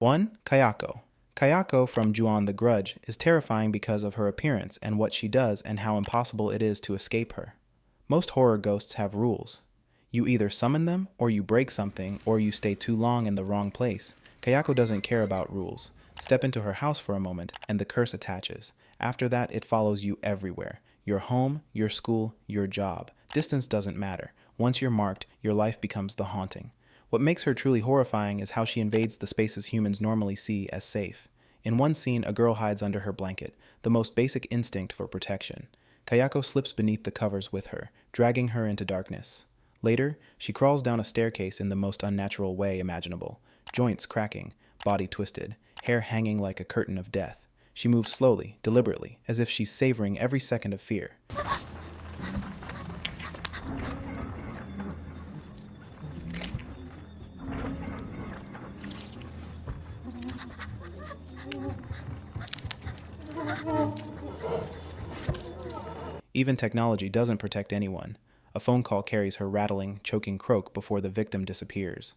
1. Kayako. Kayako from Ju-on the Grudge is terrifying because of her appearance and what she does and how impossible it is to escape her. Most horror ghosts have rules. You either summon them, or you break something, or you stay too long in the wrong place. Kayako doesn't care about rules. Step into her house for a moment, and the curse attaches. After that, it follows you everywhere. Your home, your school, your job. Distance doesn't matter. Once you're marked, your life becomes the haunting. What makes her truly horrifying is how she invades the spaces humans normally see as safe. In one scene, a girl hides under her blanket, the most basic instinct for protection. Kayako slips beneath the covers with her, dragging her into darkness. Later, she crawls down a staircase in the most unnatural way imaginable, joints cracking, body twisted, hair hanging like a curtain of death. She moves slowly, deliberately, as if she's savoring every second of fear. Even technology doesn't protect anyone. A phone call carries her rattling, choking croak before the victim disappears.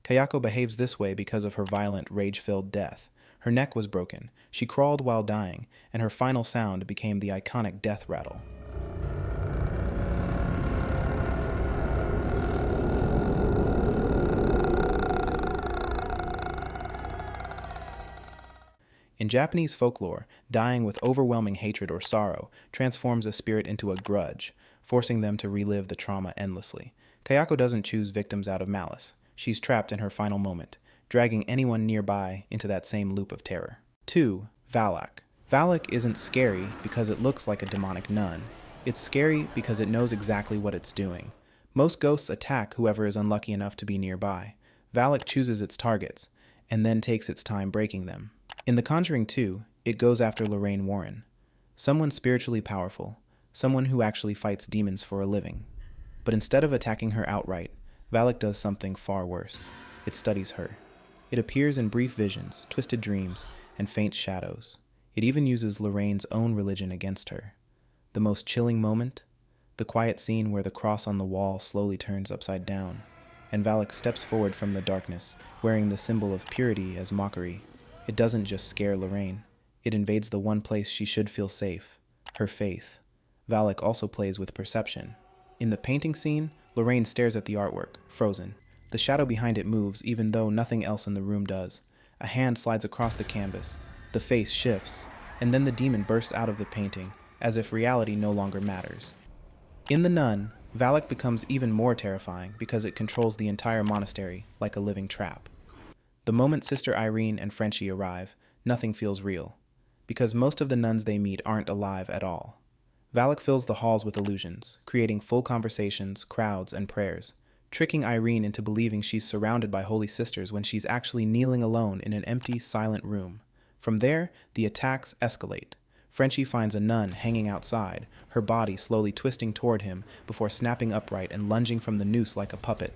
Kayako behaves this way because of her violent, rage-filled death. Her neck was broken, she crawled while dying, and her final sound became the iconic death rattle. In Japanese folklore, dying with overwhelming hatred or sorrow transforms a spirit into a grudge, forcing them to relive the trauma endlessly. Kayako doesn't choose victims out of malice. She's trapped in her final moment, dragging anyone nearby into that same loop of terror. 2. Valak. Valak isn't scary because it looks like a demonic nun. It's scary because it knows exactly what it's doing. Most ghosts attack whoever is unlucky enough to be nearby. Valak chooses its targets, and then takes its time breaking them. In The Conjuring 2, it goes after Lorraine Warren, someone spiritually powerful, someone who actually fights demons for a living. But instead of attacking her outright, Valak does something far worse. It studies her. It appears in brief visions, twisted dreams, and faint shadows. It even uses Lorraine's own religion against her. The most chilling moment? The quiet scene where the cross on the wall slowly turns upside down, and Valak steps forward from the darkness, wearing the symbol of purity as mockery. It doesn't just scare Lorraine. It invades the one place she should feel safe, her faith. Valak also plays with perception. In the painting scene, Lorraine stares at the artwork, frozen. The shadow behind it moves even though nothing else in the room does. A hand slides across the canvas. The face shifts, and then the demon bursts out of the painting, as if reality no longer matters. In The Nun, Valak becomes even more terrifying because it controls the entire monastery like a living trap. The moment Sister Irene and Frenchie arrive, nothing feels real, because most of the nuns they meet aren't alive at all. Valak fills the halls with illusions, creating full conversations, crowds, and prayers, tricking Irene into believing she's surrounded by holy sisters when she's actually kneeling alone in an empty, silent room. From there, the attacks escalate. Frenchie finds a nun hanging outside, her body slowly twisting toward him before snapping upright and lunging from the noose like a puppet.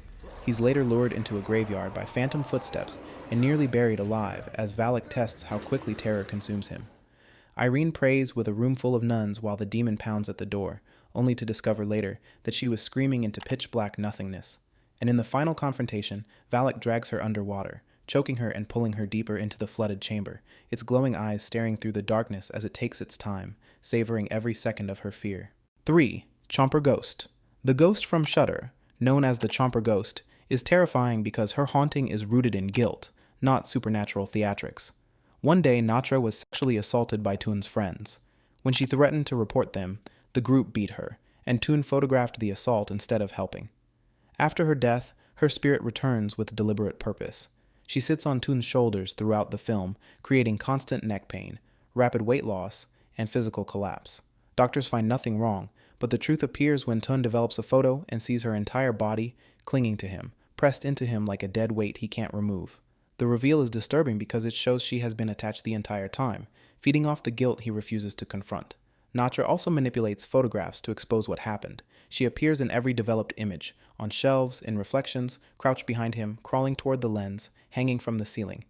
He's later lured into a graveyard by phantom footsteps and nearly buried alive as Valak tests how quickly terror consumes him. Irene prays with a room full of nuns while the demon pounds at the door, only to discover later that she was screaming into pitch-black nothingness. And in the final confrontation, Valak drags her underwater, choking her and pulling her deeper into the flooded chamber, its glowing eyes staring through the darkness as it takes its time, savoring every second of her fear. 3. Chomper Ghost. The ghost from Shudder, known as the Chomper Ghost, is terrifying because her haunting is rooted in guilt, not supernatural theatrics. One day, Natra was sexually assaulted by Toon's friends. When she threatened to report them, the group beat her, and Toon photographed the assault instead of helping. After her death, her spirit returns with deliberate purpose. She sits on Toon's shoulders throughout the film, creating constant neck pain, rapid weight loss, and physical collapse. Doctors find nothing wrong, but the truth appears when Toon develops a photo and sees her entire body clinging to him, pressed into him like a dead weight he can't remove. The reveal is disturbing because it shows she has been attached the entire time, feeding off the guilt he refuses to confront. Natra also manipulates photographs to expose what happened. She appears in every developed image, on shelves, in reflections, crouched behind him, crawling toward the lens, hanging from the ceiling.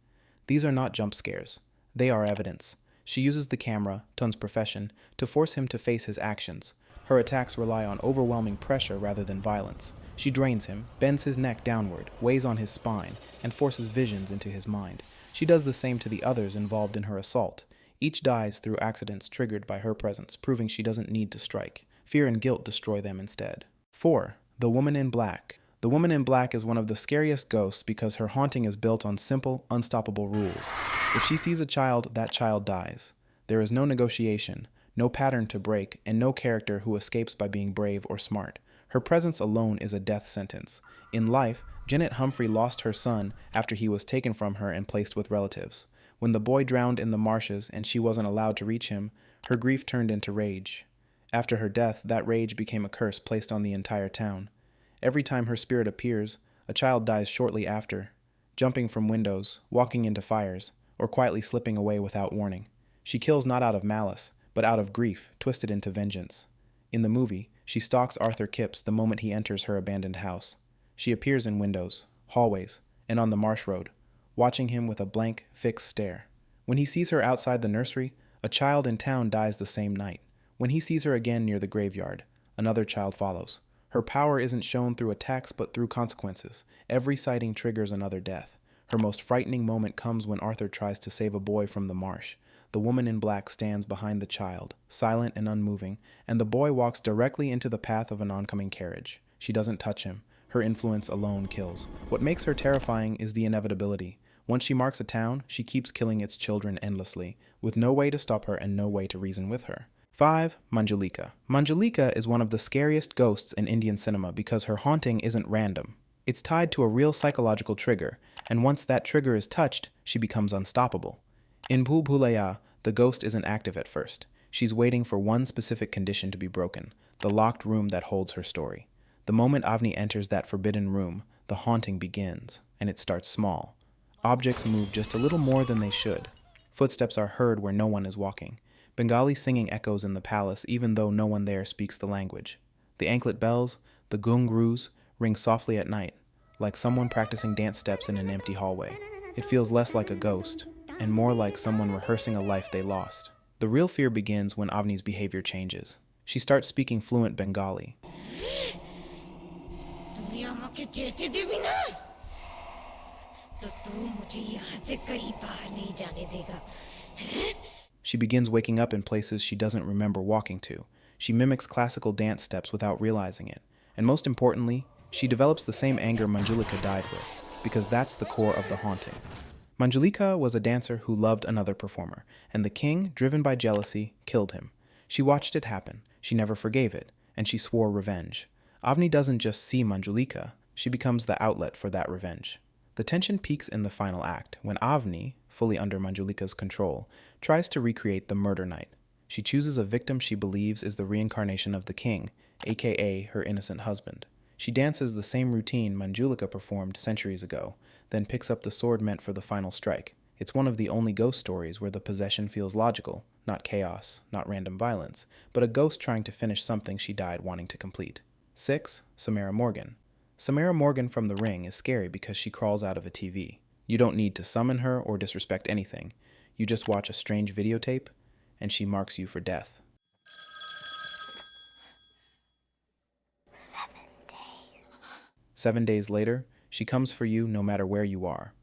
These are not jump scares. They are evidence. She uses the camera, Toon's profession, to force him to face his actions. Her attacks rely on overwhelming pressure rather than violence. She drains him, bends his neck downward, weighs on his spine, and forces visions into his mind. She does the same to the others involved in her assault. Each dies through accidents triggered by her presence, proving she doesn't need to strike. Fear and guilt destroy them instead. 4. The Woman in Black. The Woman in Black is one of the scariest ghosts because her haunting is built on simple, unstoppable rules. If she sees a child, that child dies. There is no negotiation, no pattern to break, and no character who escapes by being brave or smart. Her presence alone is a death sentence. In life, Janet Humphrey lost her son after he was taken from her and placed with relatives. When the boy drowned in the marshes and she wasn't allowed to reach him, her grief turned into rage. After her death, that rage became a curse placed on the entire town. Every time her spirit appears, a child dies shortly after, jumping from windows, walking into fires, or quietly slipping away without warning. She kills not out of malice, but out of grief, twisted into vengeance. In the movie, she stalks Arthur Kipps the moment he enters her abandoned house. She appears in windows, hallways, and on the marsh road, watching him with a blank, fixed stare. When he sees her outside the nursery, a child in town dies the same night. When he sees her again near the graveyard, another child follows. Her power isn't shown through attacks but through consequences. Every sighting triggers another death. Her most frightening moment comes when Arthur tries to save a boy from the marsh. The woman in black stands behind the child, silent and unmoving, and the boy walks directly into the path of an oncoming carriage. She doesn't touch him. Her influence alone kills. What makes her terrifying is the inevitability. Once she marks a town, she keeps killing its children endlessly, with no way to stop her and no way to reason with her. 5. Manjulika. Manjulika is one of the scariest ghosts in Indian cinema because her haunting isn't random. It's tied to a real psychological trigger, and once that trigger is touched, she becomes unstoppable. In Bhulaiyaa, the ghost isn't active at first. She's waiting for one specific condition to be broken, the locked room that holds her story. The moment Avni enters that forbidden room, the haunting begins, and it starts small. Objects move just a little more than they should. Footsteps are heard where no one is walking. Bengali singing echoes in the palace even though no one there speaks the language. The anklet bells, the gungroos, ring softly at night, like someone practicing dance steps in an empty hallway. It feels less like a ghost, and more like someone rehearsing a life they lost. The real fear begins when Avni's behavior changes. She starts speaking fluent Bengali. She begins waking up in places she doesn't remember walking to. She mimics classical dance steps without realizing it. And most importantly, she develops the same anger Manjulika died with, because that's the core of the haunting. Manjulika was a dancer who loved another performer, and the king, driven by jealousy, killed him. She watched it happen, she never forgave it, and she swore revenge. Avni doesn't just see Manjulika, she becomes the outlet for that revenge. The tension peaks in the final act, when Avni, fully under Manjulika's control, tries to recreate the murder night. She chooses a victim she believes is the reincarnation of the king, aka her innocent husband. She dances the same routine Manjulika performed centuries ago, then picks up the sword meant for the final strike. It's one of the only ghost stories where the possession feels logical, not chaos, not random violence, but a ghost trying to finish something she died wanting to complete. 6. Samara Morgan. Samara Morgan from The Ring is scary because she crawls out of a TV. You don't need to summon her or disrespect anything. You just watch a strange videotape, and she marks you for death. 7 days. 7 days later, she comes for you no matter where you are.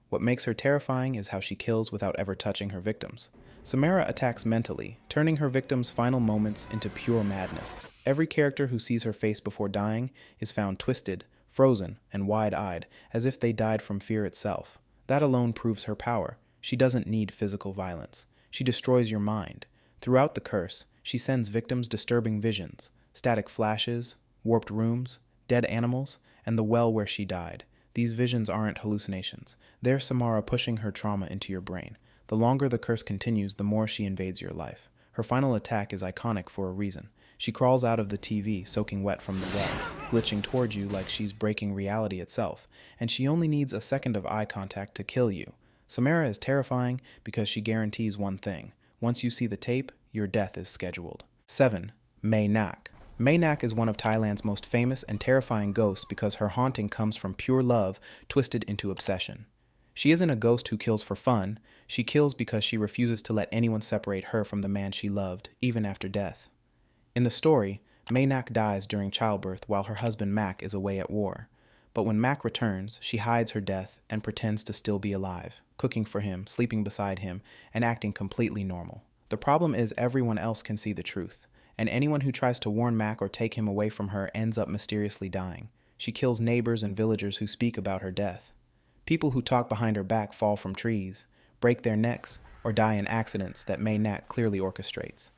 What makes her terrifying is how she kills without ever touching her victims. Samara attacks mentally, turning her victims' final moments into pure madness. Every character who sees her face before dying is found twisted, frozen, and wide-eyed, as if they died from fear itself. That alone proves her power. She doesn't need physical violence. She destroys your mind. Throughout the curse, she sends victims disturbing visions, static flashes, warped rooms, dead animals, and the well where she died. These visions aren't hallucinations. They're Samara pushing her trauma into your brain. The longer the curse continues, the more she invades your life. Her final attack is iconic for a reason. She crawls out of the TV, soaking wet from the well, glitching toward you like she's breaking reality itself, and she only needs a second of eye contact to kill you. Samara is terrifying because she guarantees one thing. Once you see the tape, your death is scheduled. 7. Mae Nak. Mae Nak is one of Thailand's most famous and terrifying ghosts because her haunting comes from pure love twisted into obsession. She isn't a ghost who kills for fun. She kills because she refuses to let anyone separate her from the man she loved, even after death. In the story, Mae Nak dies during childbirth while her husband Mac is away at war. But when Mac returns, she hides her death and pretends to still be alive, cooking for him, sleeping beside him, and acting completely normal. The problem is everyone else can see the truth, and anyone who tries to warn Mac or take him away from her ends up mysteriously dying. She kills neighbors and villagers who speak about her death. People who talk behind her back fall from trees, break their necks, or die in accidents that Mae Nak clearly orchestrates.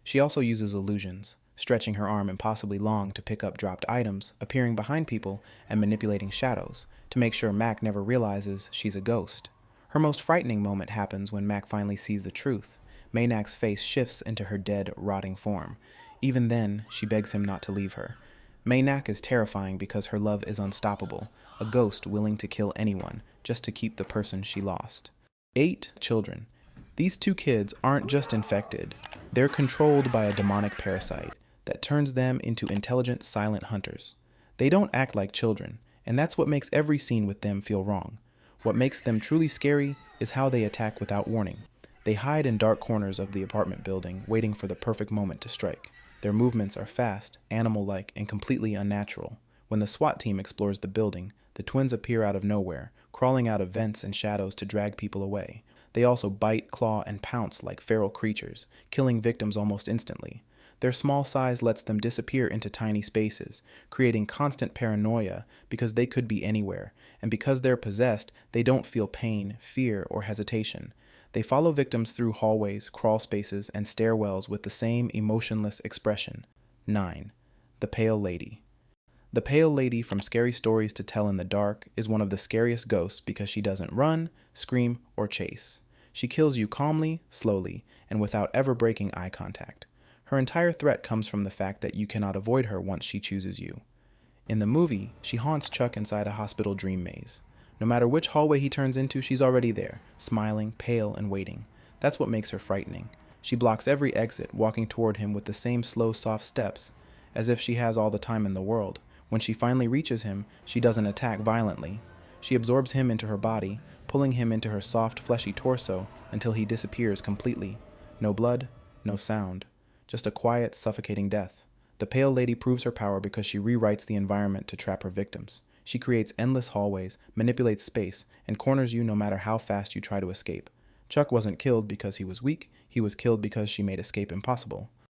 She also uses illusions, stretching her arm impossibly long to pick up dropped items, appearing behind people, and manipulating shadows to make sure Mac never realizes she's a ghost. Her most frightening moment happens when Mac finally sees the truth. Mae Nak's face shifts into her dead, rotting form. Even then, she begs him not to leave her. Mae Nak is terrifying because her love is unstoppable, a ghost willing to kill anyone just to keep the person she lost. 8 children. These 2 kids aren't just infected, they're controlled by a demonic parasite that turns them into intelligent, silent hunters. They don't act like children, and that's what makes every scene with them feel wrong. What makes them truly scary is how they attack without warning. They hide in dark corners of the apartment building, waiting for the perfect moment to strike. Their movements are fast, animal-like, and completely unnatural. When the SWAT team explores the building, the twins appear out of nowhere, crawling out of vents and shadows to drag people away. They also bite, claw, and pounce like feral creatures, killing victims almost instantly. Their small size lets them disappear into tiny spaces, creating constant paranoia because they could be anywhere, and because they're possessed, they don't feel pain, fear, or hesitation. They follow victims through hallways, crawl spaces, and stairwells with the same emotionless expression. 9. The Pale Lady. The Pale Lady from Scary Stories to Tell in the Dark is one of the scariest ghosts because she doesn't run, scream, or chase. She kills you calmly, slowly, and without ever breaking eye contact. Her entire threat comes from the fact that you cannot avoid her once she chooses you. In the movie, she haunts Chuck inside a hospital dream maze. No matter which hallway he turns into, she's already there, smiling, pale, and waiting. That's what makes her frightening. She blocks every exit, walking toward him with the same slow, soft steps, as if she has all the time in the world. When she finally reaches him, she doesn't attack violently. She absorbs him into her body, pulling him into her soft, fleshy torso until he disappears completely. No blood, no sound, just a quiet, suffocating death. The Pale Lady proves her power because she rewrites the environment to trap her victims. She creates endless hallways, manipulates space, and corners you no matter how fast you try to escape. Chuck wasn't killed because he was weak, he was killed because she made escape impossible.